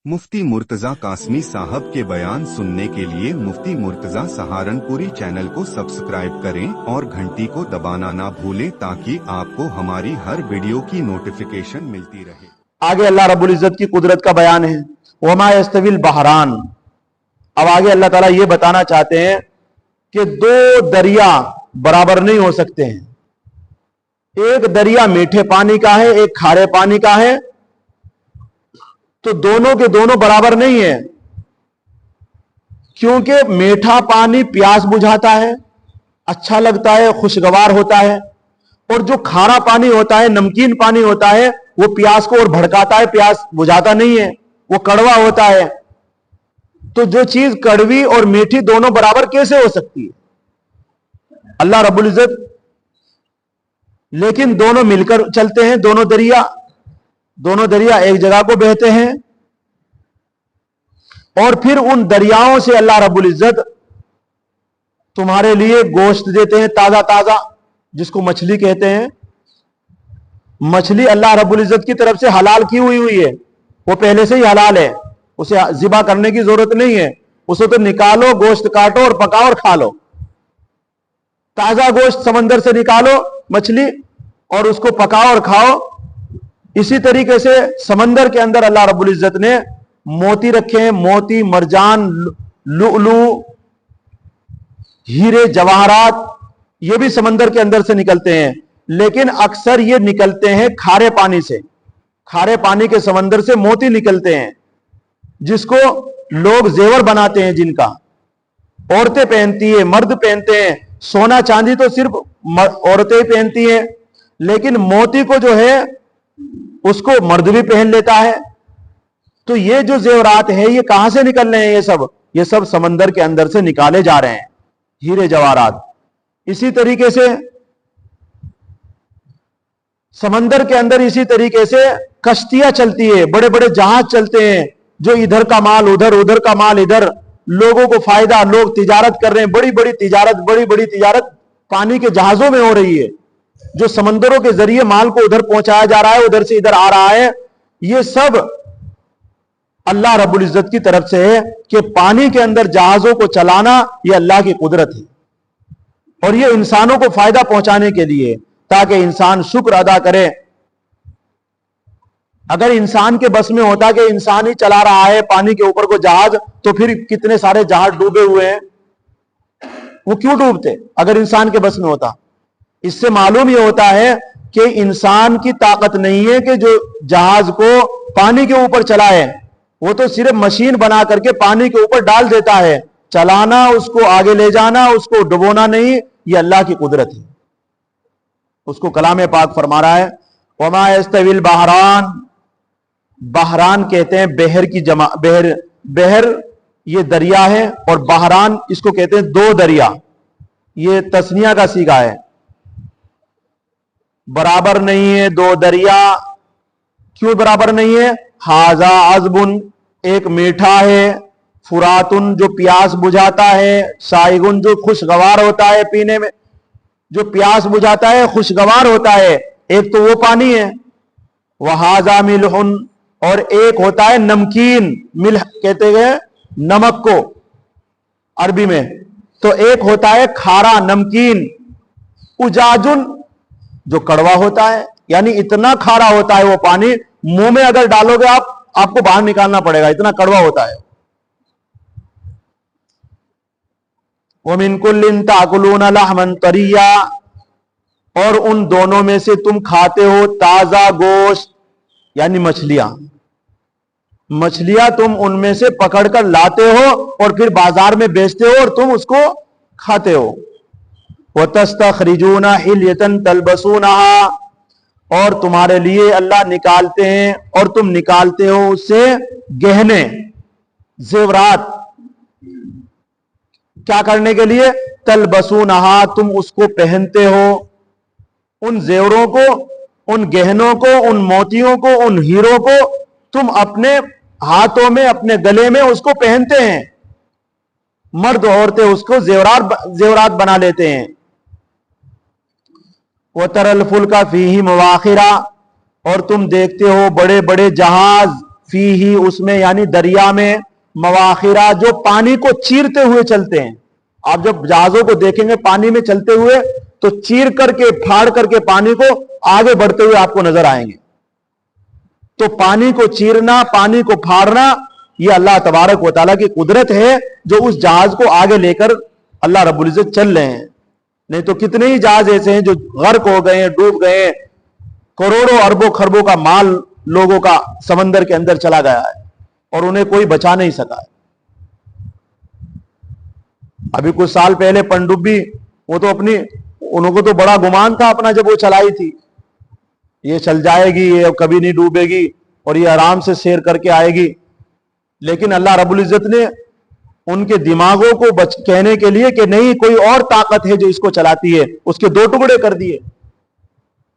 मुफ्ती मुर्तजा कासमी साहब के बयान सुनने के लिए मुफ्ती मुर्तजा सहारनपुरी चैनल को सब्सक्राइब करें और घंटी को दबाना ना भूलें ताकि आपको हमारी हर वीडियो की नोटिफिकेशन मिलती रहे। आगे अल्लाह रब्बुल इज्जत की कुदरत का बयान है, वमा यस्तविल बहरान। अब आगे अल्लाह ताला ये बताना चाहते हैं कि दो दरिया बराबर नहीं हो सकते हैं। एक दरिया मीठे पानी का है, एक खारे पानी का है, तो दोनों के दोनों बराबर नहीं है, क्योंकि मीठा पानी प्यास बुझाता है, अच्छा लगता है, खुशगवार होता है, और जो खारा पानी होता है, नमकीन पानी होता है, वो प्यास को और भड़काता है, प्यास बुझाता नहीं है, वो कड़वा होता है। तो जो चीज कड़वी और मीठी दोनों बराबर कैसे हो सकती है? अल्लाह रब्बुल इज्जत लेकिन दोनों मिलकर चलते हैं, दोनों दरिया एक जगह को बहते हैं, और फिर उन दरियाओं से अल्लाह रब्बुल इज्जत तुम्हारे लिए गोश्त देते हैं ताजा ताजा, जिसको मछली कहते हैं। मछली अल्लाह रब्बुल इज्जत की तरफ से हलाल की हुई है, वो पहले से ही हलाल है, उसे ज़िबा करने की जरूरत नहीं है। उसे तो निकालो, गोश्त काटो और पकाओ और खा लो। ताजा गोश्त समंदर से निकालो मछली और उसको पकाओ और खाओ। इसी तरीके से समंदर के अंदर अल्लाह रब्बुल इज्जत ने मोती रखे हैं, मोती, मरजान, लुअलु, हीरे, जवाहरात, ये भी समंदर के अंदर से निकलते हैं, लेकिन अक्सर ये निकलते हैं खारे पानी से। खारे पानी के समंदर से मोती निकलते हैं, जिसको लोग जेवर बनाते हैं, जिनका औरतें पहनती है, मर्द पहनते हैं। सोना चांदी तो सिर्फ औरतें ही पहनती हैं, लेकिन मोती को जो है उसको मर्द भी पहन लेता है। तो ये जो जेवरात है, ये कहां से निकल रहे हैं? ये सब समंदर के अंदर से निकाले जा रहे हैं, हीरे जवाहरात। इसी तरीके से समंदर के अंदर इसी तरीके से कश्तियां चलती है, बड़े बड़े जहाज चलते हैं, जो इधर का माल उधर, उधर का माल इधर, लोगों को फायदा, लोग तिजारत कर रहे हैं। बड़ी बड़ी तिजारत पानी के जहाजों में हो रही है, जो समंदरों के जरिए माल को उधर पहुंचाया जा रहा है, उधर से इधर आ रहा है। ये सब अल्लाह रब्बुल इज्जत की तरफ से है कि पानी के अंदर जहाजों को चलाना यह अल्लाह की कुदरत है, और ये इंसानों को फायदा पहुंचाने के लिए, ताकि इंसान शुक्र अदा करे। अगर इंसान के बस में होता कि इंसान ही चला रहा है पानी के ऊपर को जहाज, तो फिर कितने सारे जहाज डूबे हुए हैं, वो क्यों डूबते अगर इंसान के बस में होता? इससे मालूम यह होता है कि इंसान की ताकत नहीं है कि जो जहाज को पानी के ऊपर चलाए। वो तो सिर्फ मशीन बना करके पानी के ऊपर डाल देता है, चलाना, उसको आगे ले जाना, उसको डुबोना नहीं, ये अल्लाह की कुदरत है। उसको कलाम पाक फरमा रहा है, वमा यस्तविल बहरान। बहरान कहते हैं बहर की जमा, बहर ये दरिया है, और बहरान इसको कहते हैं दो दरिया। ये तस्निया का सीगा है, बराबर नहीं है दो दरिया। क्यों बराबर नहीं है? हाजा अज़बुन, एक मीठा है, फुरातुन जो प्यास बुझाता है, साइगुन जो खुशगवार होता है पीने में, जो प्यास बुझाता है, खुशगवार होता है। एक तो वो पानी है। वहाजा मिलहुन, और एक होता है नमकीन, मिल्ह कहते हैं नमक को अरबी में। तो एक होता है खारा, नमकीन। उजाजुन जो कड़वा होता है, यानी इतना खारा होता है वो पानी, मुंह में अगर डालोगे आपको बाहर निकालना पड़ेगा, इतना कड़वा होता है। वमिन कुल्लिन ताकुलून लहमन तरिया, और उन दोनों में से तुम खाते हो ताजा गोश्त, यानी मछलियां तुम उनमें से पकड़कर लाते हो और फिर बाजार में बेचते हो और तुम उसको खाते हो। वतस्तखरिजूना हिल्यतन तलबसूनहा, और तुम्हारे लिए अल्लाह निकालते हैं और तुम निकालते हो उससे गहने, जेवरात। क्या करने के लिए? तलबसूनहा, तुम उसको पहनते हो। उन जेवरों को, उन गहनों को, उन मोतियों को, उन हीरों को तुम अपने हाथों में, अपने गले में उसको पहनते हैं। मर्द औरतें उसको जेवरात बना लेते हैं। वो तरल फुल्का फीही मवाखिरा, और तुम देखते हो बड़े बड़े जहाज फीही, उसमें यानी दरिया में, मवाखिरा, जो पानी को चीरते हुए चलते हैं। आप जब जहाजों को देखेंगे पानी में चलते हुए तो चीर करके फाड़ करके पानी को आगे बढ़ते हुए आपको नजर आएंगे। तो पानी को चीरना, पानी को फाड़ना, यह अल्लाह तबारक व तआला की कुदरत है जो उस जहाज को आगे लेकर अल्लाह रब्बुल इज्जत चल रहे हैं। नहीं तो कितने ही जहाज ऐसे हैं जो गर्क हो गए हैं, डूब गए हैं, करोड़ों अरबों खरबों का माल लोगों का समंदर के अंदर चला गया है और उन्हें कोई बचा नहीं सका है। अभी कुछ साल पहले पनडुब्बी, वो तो उनको तो बड़ा गुमान था अपना जब वो चलाई थी, ये चल जाएगी, ये कभी नहीं डूबेगी और ये आराम से सैर करके आएगी। लेकिन अल्लाह रब्बुल इज्जत ने उनके दिमागों को कहने के लिए कि नहीं, कोई और ताकत है जो इसको चलाती है, उसके दो टुकड़े कर दिए।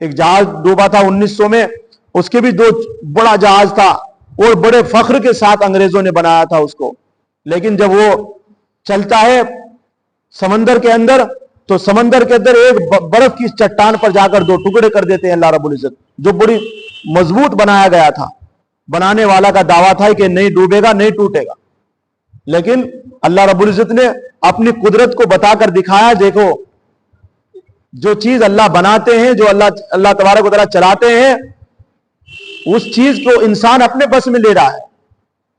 एक जहाज डूबा था 1900 में, उसके भी दो बड़ा जहाज था और बड़े फख्र के साथ अंग्रेजों ने बनाया था उसको। लेकिन जब वो चलता है समंदर के अंदर, तो समंदर के अंदर एक बर्फ की चट्टान पर जाकर दो टुकड़े कर देते हैं अल्लाह रब्बुल इज्जत, जो बड़ी मजबूत बनाया गया था। बनाने वाला का दावा था कि नहीं डूबेगा, नहीं टूटेगा। लेकिन अल्लाह रब्बुल इज्जत ने अपनी कुदरत को बताकर दिखाया, देखो जो चीज अल्लाह बनाते हैं, जो अल्लाह तबारक व तआला चलाते हैं, उस चीज को इंसान अपने बस में ले रहा है।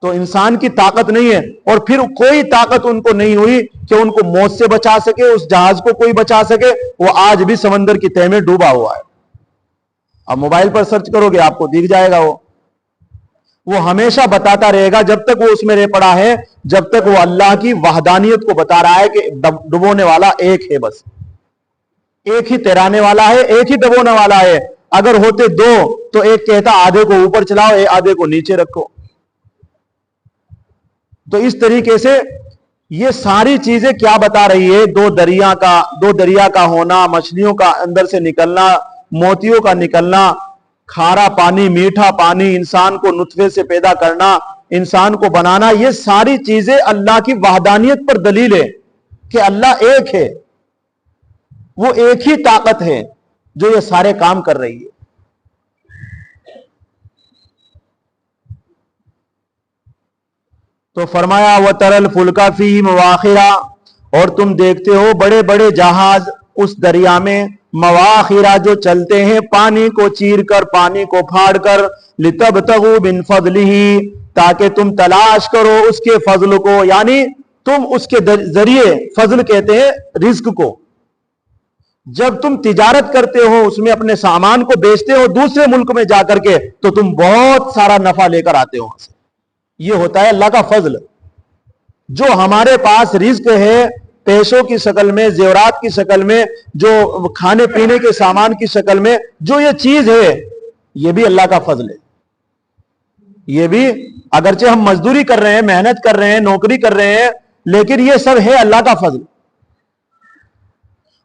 तो इंसान की ताकत नहीं है, और फिर कोई ताकत उनको नहीं हुई कि उनको मौत से बचा सके, उस जहाज को कोई बचा सके। वो आज भी समंदर की तह में डूबा हुआ है। अब मोबाइल पर सर्च करोगे आपको दिख जाएगा। वो हमेशा बताता रहेगा जब तक वो उसमें रह पड़ा है, जब तक वो अल्लाह की वहदानियत को बता रहा है कि डुबोने वाला एक है, बस एक ही तैराने वाला है, एक ही डुबोने वाला है। अगर होते दो तो एक कहता आधे को ऊपर चलाओ, आधे को नीचे रखो। तो इस तरीके से ये सारी चीजें क्या बता रही है? दो दरिया का होना, मछलियों का अंदर से निकलना, मोतियों का निकलना, खारा पानी, मीठा पानी, इंसान को नुतफे से पैदा करना, इंसान को बनाना, ये सारी चीजें अल्लाह की वहदानियत पर दलील है कि अल्लाह एक है। वो एक ही ताकत है जो ये सारे काम कर रही है। तो फरमाया व तरल फुल्का फी मवाखिरा, और तुम देखते हो बड़े बड़े जहाज उस दरिया में, मवाखिरा जो चलते हैं पानी को चीर कर, पानी को फाड़ कर, लितबतगू बिन फजलिही, ताकि तुम तलाश करो उसके फजल को, यानी तुम उसके जरिए, फजल कहते हैं रिज्क को। जब तुम तिजारत करते हो, उसमें अपने सामान को बेचते हो दूसरे मुल्क में जाकर के, तो तुम बहुत सारा नफा लेकर आते हो वहां से। ये होता है अल्लाह का फजल। जो हमारे पास रिज्क है पैसों की शक्ल में, जेवरात की शक्ल में, जो खाने पीने के सामान की शक्ल में, जो ये चीज है, ये भी अल्लाह का फजल है। ये भी अगरचे हम मजदूरी कर रहे हैं, मेहनत कर रहे हैं, नौकरी कर रहे हैं, लेकिन ये सब है अल्लाह का फजल।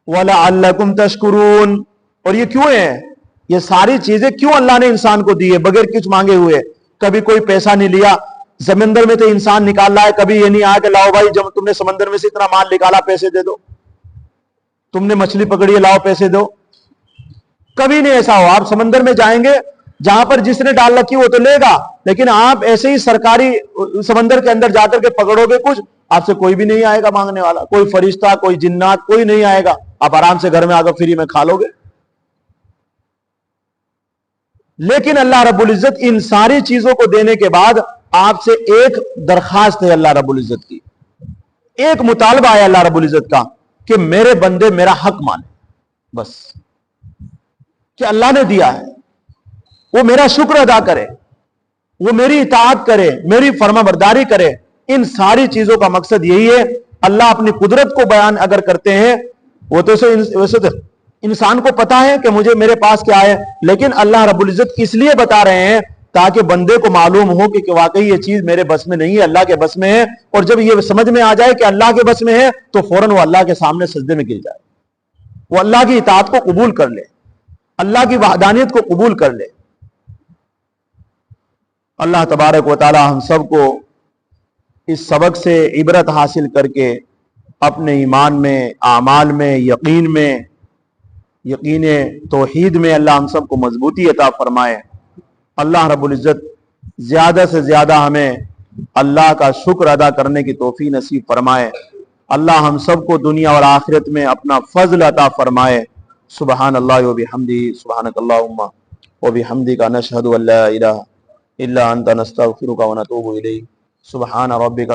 वलअल्लकुम तशकुरून, और ये क्यों है? ये सारी चीजें क्यों अल्लाह ने इंसान को दी है बगैर कुछ मांगे हुए? कभी कोई पैसा नहीं लिया, समंदर में तो इंसान निकाल रहा है, कभी ये नहीं आया कि लाओ भाई जब तुमने समंदर में से इतना माल निकाला पैसे दे दो, तुमने मछली पकड़ी है लाओ पैसे दो। कभी नहीं ऐसा हो। आप समंदर में जाएंगे, जहां पर जिसने डाल रखी वो तो लेगा, लेकिन आप ऐसे ही सरकारी समंदर के अंदर जाकर के पकड़ोगे कुछ, आपसे कोई भी नहीं आएगा मांगने वाला, कोई फरिश्ता, कोई जिन्नात, कोई नहीं आएगा। आप आराम से घर में आकर फ्री में खा लोगे। लेकिन अल्लाह रब्बुल इज्जत इन सारी चीजों को देने के बाद आपसे एक दरखास्त है अल्लाह रब्बुल इज्जत की, एक मुतालबा है अल्लाह रब्बुल इज्जत का कि मेरे बंदे मेरा हक माने। बस कि अल्लाह ने दिया है वो मेरा शुक्र अदा करे, वो मेरी इताअत करे, मेरी फरमाबरदारी करे। इन सारी चीजों का मकसद यही है। अल्लाह अपनी कुदरत को बयान अगर करते हैं, वो तो वैसे तो इंसान को पता है कि मुझे मेरे पास क्या है, लेकिन अल्लाह रब्बुल इज्जत इसलिए बता रहे हैं ताकि बंदे को मालूम हो कि वाकई ये चीज मेरे बस में नहीं है, अल्लाह के बस में है। और जब ये समझ में आ जाए कि अल्लाह के बस में है, तो फौरन वो अल्लाह के सामने सजदे में गिर जाए, वो अल्लाह की इताअत को कबूल कर ले, अल्लाह की वहदानियत को कबूल कर ले। अल्लाह तबारक व तआला हम सबको इस सबक से इबरत हासिल करके अपने ईमान में, आमाल में, यकीन तौहीद में अल्लाह हम सबको मजबूती अता फरमाए। अल्लाह रब्बुल इज्जत زیادہ سے زیادہ ہمیں اللہ کا شکر ادا کرنے کی توفیق نصیب فرمائے. اللہ ہم سب کو دنیا اور آخرت میں اپنا فضل عطا فرمائے. سبحان اللہ و بحمدہ، سبحانک اللہم و بحمدک، نشہد ان لا الہ الا انت، نستغفرک و نتوب الیک. سبحان ربک